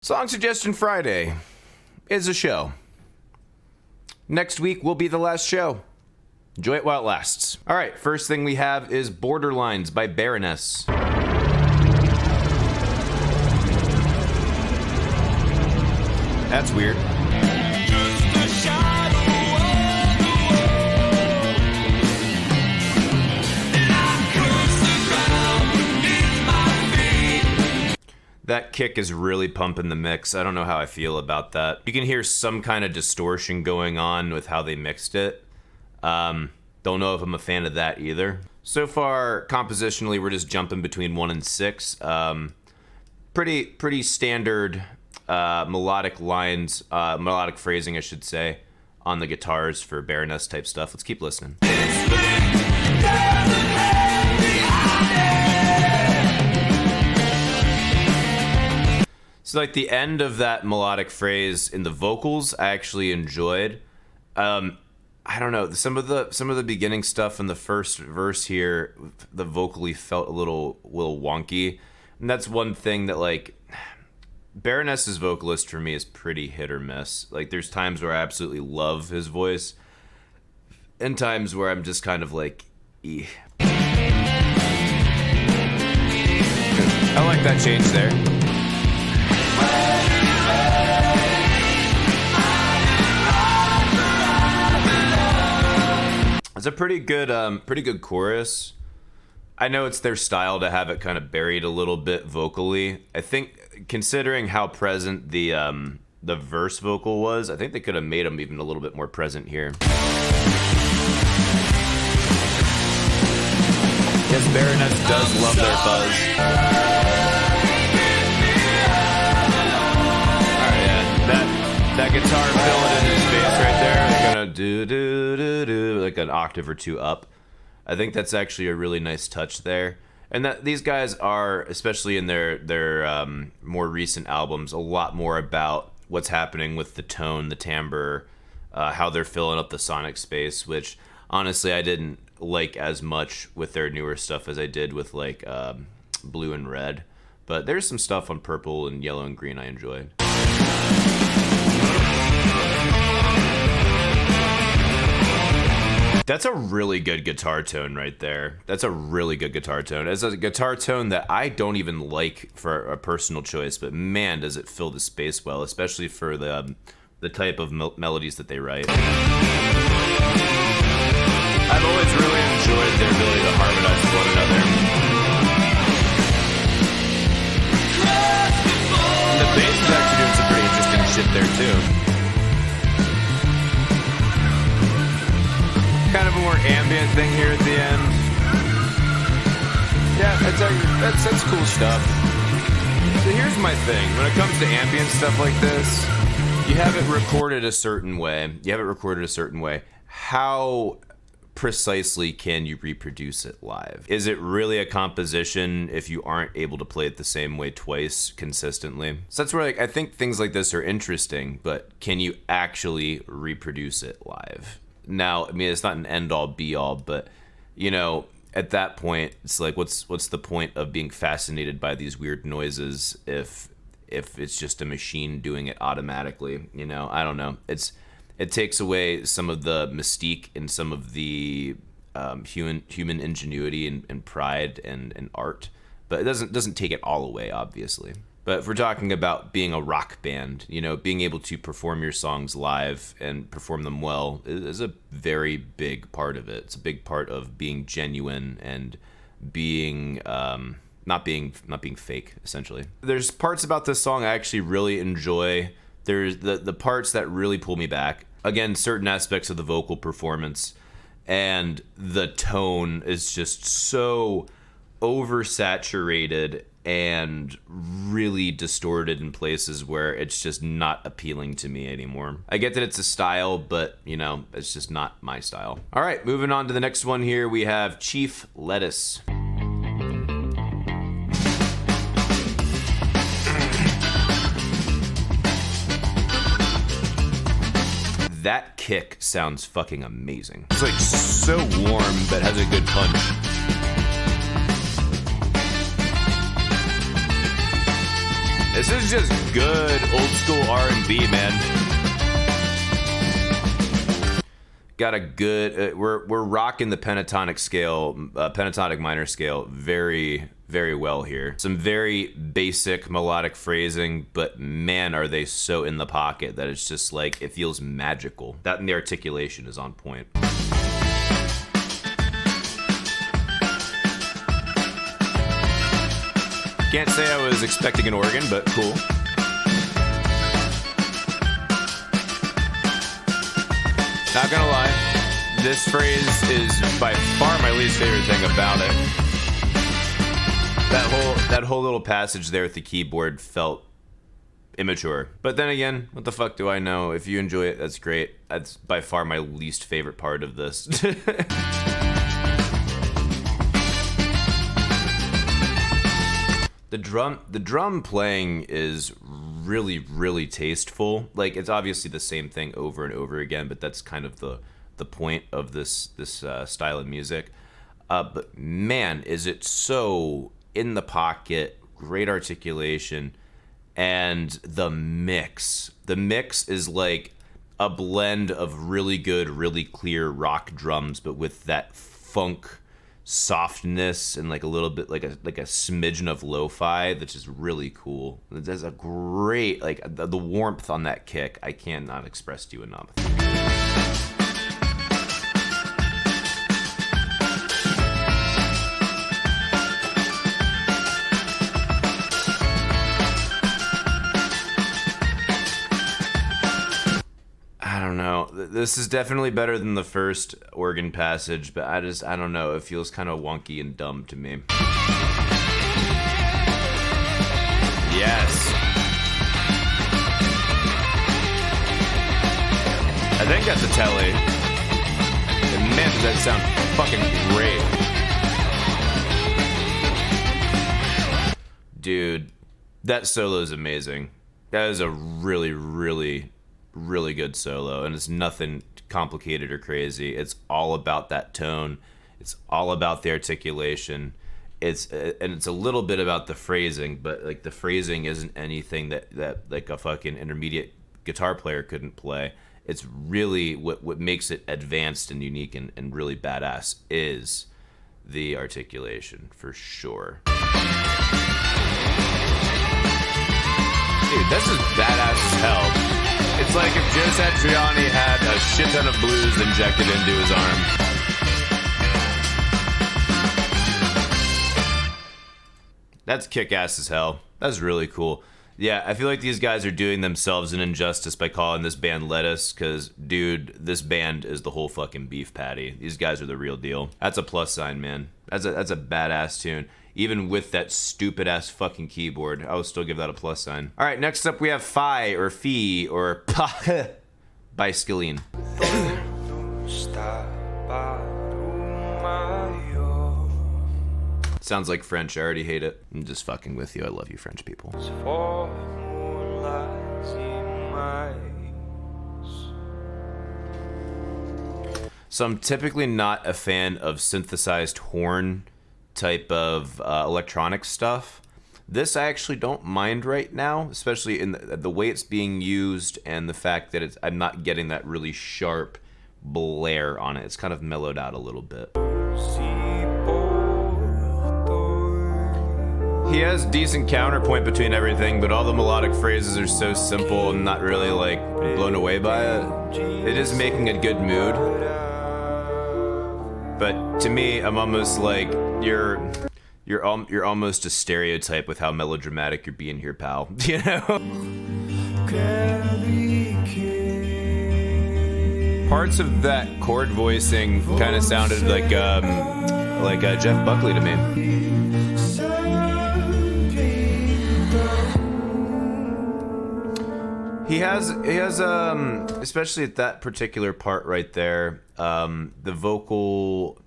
Song Suggestion Friday is a show. Next week will be the last show. Enjoy it while it lasts. All right, first thing we have is Borderlines by Baroness. That's weird. That kick is really pumping the mix. I don't know how I feel about that. You can hear some kind of distortion going on with how they mixed it. Don't know if I'm a fan of that either. So far, compositionally, we're just jumping between 1 and 6. Pretty standard melodic lines, melodic phrasing, I should say, on the guitars for Baroness type stuff. Let's keep listening. So like the end of that melodic phrase in the vocals, I actually enjoyed. I don't know, some of the beginning stuff in the first verse here, the vocally felt a little wonky, and that's one thing that like Baroness's vocalist for me is pretty hit or miss. Like there's times where I absolutely love his voice, and times where I'm just kind of like, I like that change there. It's a pretty good chorus. I know it's their style to have it kind of buried a little bit vocally. I think considering how present the verse vocal was, I think they could have made them even a little bit more present here. Yes, Baroness does love their fuzz. That guitar filling in his face right there, they're gonna do like an octave or two up. I think that's actually a really nice touch there. And that these guys are, especially in their more recent albums, a lot more about what's happening with the tone, the timbre, how they're filling up the sonic space, which honestly I didn't like as much with their newer stuff as I did with like Blue and Red. But there's some stuff on Purple and Yellow and Green I enjoyed. That's a really good guitar tone right there. That's a really good guitar tone. It's a guitar tone that I don't even like for a personal choice, but man, does it fill the space well, especially for the type of melodies that they write. I've always really enjoyed their ability to harmonize with one another. And the bass is actually doing some pretty interesting shit there too. Kind of a more ambient thing here at the end. Yeah, that's cool stuff. So here's my thing. When it comes to ambient stuff like this, you have it recorded a certain way. How precisely can you reproduce it live? Is it really a composition if you aren't able to play it the same way twice consistently? So that's where I think things like this are interesting, but can you actually reproduce it live? Now, I mean, it's not an end-all, be-all, but, you know, at that point, it's like, what's the point of being fascinated by these weird noises if it's just a machine doing it automatically? You know, I don't know. It takes away some of the mystique and some of the human ingenuity and pride and art, but it doesn't take it all away, obviously. But if we're talking about being a rock band, you know, being able to perform your songs live and perform them well is a very big part of it. It's a big part of being genuine and being not being fake, essentially. There's parts about this song I actually really enjoy. There's the parts that really pull me back. Again, certain aspects of the vocal performance and the tone is just so oversaturated and really distorted in places where it's just not appealing to me anymore. I get that it's a style, but, you know, it's just not my style. All right, moving on to the next one here, we have Cheif Lettuce. That kick sounds fucking amazing. It's like so warm, but has a good punch. This is just good old school R&B, man. Got a good. We're rocking the pentatonic scale, pentatonic minor scale, very well here. Some very basic melodic phrasing, but man, are they so in the pocket that it's just like it feels magical. That and the articulation is on point. Can't say I was expecting an organ, but cool. Not gonna lie, this phrase is by far my least favorite thing about it. That whole little passage there with the keyboard felt immature. But then again, what the fuck do I know? If you enjoy it, that's great. That's by far my least favorite part of this. The drum playing is really tasteful. Like, it's obviously the same thing over and over again, but that's kind of the point of this style of music. But man, is it so in the pocket, great articulation, and the mix. The mix is like a blend of really good, really clear rock drums, but with that funk softness and like a little bit like a smidgen of lo-fi that's just really cool. There's a great, like, the warmth on that kick I cannot express to you enough. This is definitely better than the first organ passage, but I don't know. It feels kind of wonky and dumb to me. Yes. I think that's a Tele. And man, does that sound fucking great. Dude, that solo is amazing. That is a really good solo, and it's nothing complicated or crazy. It's all about that tone. It's all about the articulation. It's a little bit about the phrasing, but like the phrasing isn't anything that like a fucking intermediate guitar player couldn't play. It's really what makes it advanced and unique and really badass is the articulation, for sure. Dude, this is badass as hell. It's like if Joe Satriani had a shit ton of blues injected into his arm. That's kick-ass as hell. That's really cool. Yeah, I feel like these guys are doing themselves an injustice by calling this band Lettuce, because, dude, this band is the whole fucking beef patty. These guys are the real deal. That's a plus sign, man. That's a badass tune. Even with that stupid-ass fucking keyboard, I would still give that a plus sign. All right, next up we have Fi, or Fee, or Pa, by Scalene. Sounds like French. I already hate it. I'm just fucking with you. I love you, French people. So I'm typically not a fan of synthesized horn type of electronic stuff. This I actually don't mind right now, especially in the way it's being used and the fact that I'm not getting that really sharp blare on it. It's kind of mellowed out a little bit. He has decent counterpoint between everything, but all the melodic phrases are so simple and not really like blown away by it. It is making a good mood. But to me, I'm almost like you're almost a stereotype with how melodramatic you're being here, pal. You know? Parts of that chord voicing kind of sounded like Jeff Buckley to me. He has especially at that particular part right there, the vocal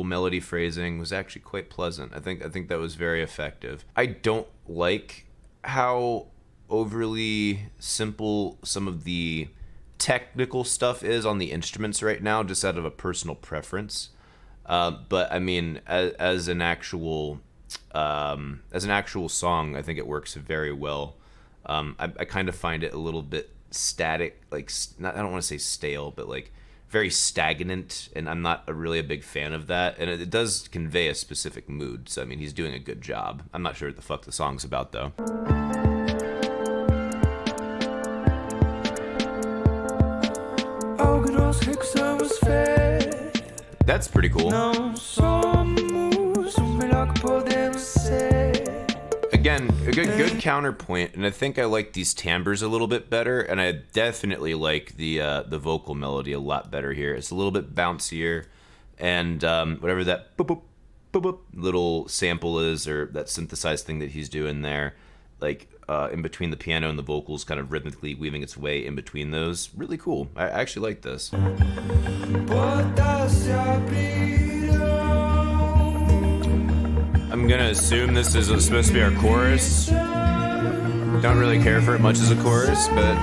melody phrasing was actually quite pleasant. I think that was very effective. I don't like how overly simple some of the technical stuff is on the instruments right now, just out of a personal preference. But I mean, as an actual as an actual song, I think it works very well. I kind of find it a little bit static, like not, I don't want to say stale, but like very stagnant, and I'm not really a big fan of that. And it does convey a specific mood. So I mean, he's doing a good job. I'm not sure what the fuck the song's about though. That's pretty cool. Again, a good counterpoint, and I think I like these timbres a little bit better, and I definitely like the vocal melody a lot better here. It's a little bit bouncier, and whatever that boop, boop, boop, boop little sample is, or that synthesized thing that he's doing there, like in between the piano and the vocals, kind of rhythmically weaving its way in between those. Really cool. I actually like this. I'm gonna assume this is supposed to be our chorus. Don't really care for it much as a chorus, but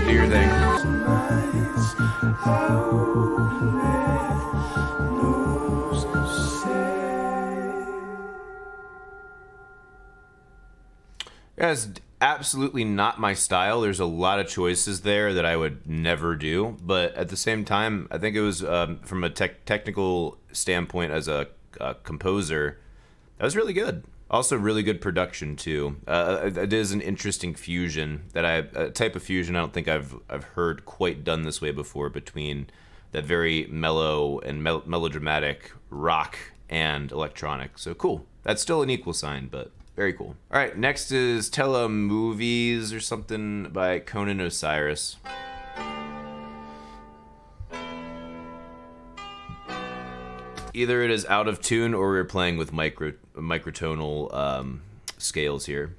do your thing. Yeah, it's absolutely not my style. There's a lot of choices there that I would never do, but at the same time, I think it was from a technical standpoint as a composer, that was really good. Also, really good production too. It is an interesting fusion a type of fusion I don't think I've heard quite done this way before, between that very mellow and melodramatic rock and electronic. So cool. That's still an equal sign, but very cool. All right, next is Telemovies or something by Conan Osiris. Either it is out of tune or we're playing with microtonal scales here.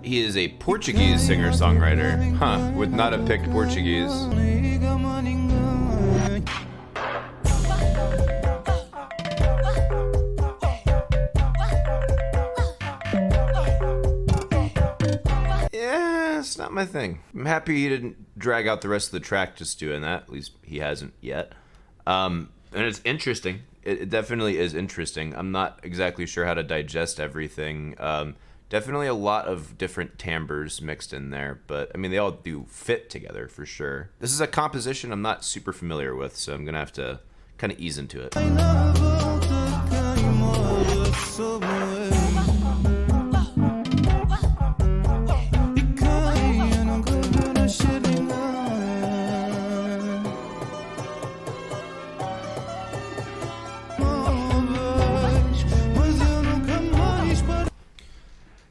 He is a Portuguese singer-songwriter. Huh, would not have picked Portuguese. It's not my thing. I'm happy he didn't drag out the rest of the track just doing that. At least he hasn't yet. And it's interesting. It definitely is interesting. I'm not exactly sure how to digest everything. Definitely a lot of different timbres mixed in there, but I mean, they all do fit together for sure. This is a composition I'm not super familiar with, so I'm gonna have to kind of ease into it.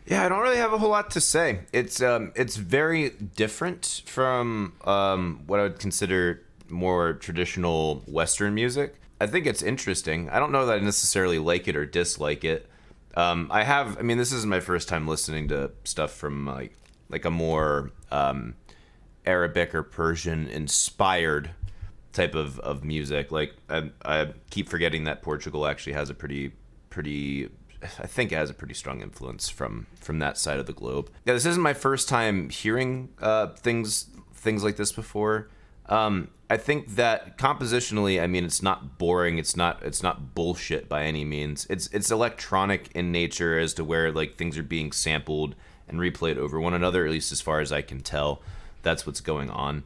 Yeah, I don't really have a whole lot to say. It's very different from what I would consider more traditional Western music. I think it's interesting. I don't know that I necessarily like it or dislike it. I mean, this isn't my first time listening to stuff from like a more Arabic or Persian inspired type of music. Like I keep forgetting that Portugal actually has a pretty I think it has a pretty strong influence from that side of the globe. Yeah, this isn't my first time hearing things like this before. I think that compositionally, I mean, it's not boring. It's not bullshit by any means. It's electronic in nature as to where like things are being sampled and replayed over one another. At least as far as I can tell, that's what's going on.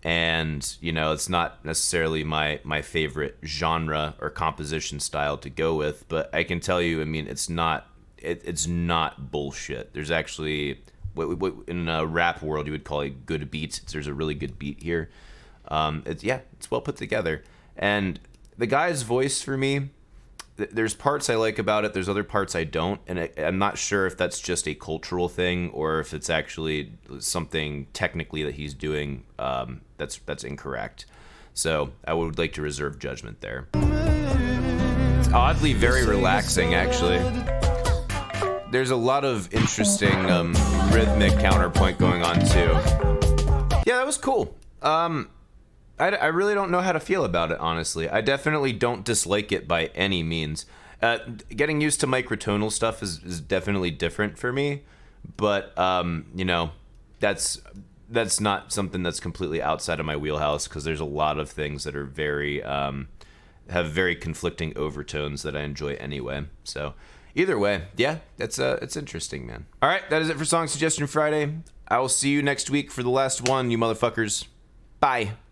And you know, it's not necessarily my favorite genre or composition style to go with, but I can tell you, I mean, it's not bullshit. There's actually what in a rap world you would call a good beat. There's a really good beat here. It's well put together, and the guy's voice for me, there's parts I like about it, there's other parts I don't, and I'm not sure if that's just a cultural thing or if it's actually something technically that he's doing that's incorrect. So I would like to reserve judgment there. It's oddly very relaxing, actually. There's a lot of interesting rhythmic counterpoint going on too. Yeah, that was cool. I really don't know how to feel about it, honestly. I definitely don't dislike it by any means. Getting used to microtonal stuff is definitely different for me, but you know, that's that's not something that's completely outside of my wheelhouse, because there's a lot of things that are very have very conflicting overtones that I enjoy anyway. So either way, yeah, it's interesting, man. All right, that is it for Song Suggestion Friday. I will see you next week for the last one, you motherfuckers. Bye.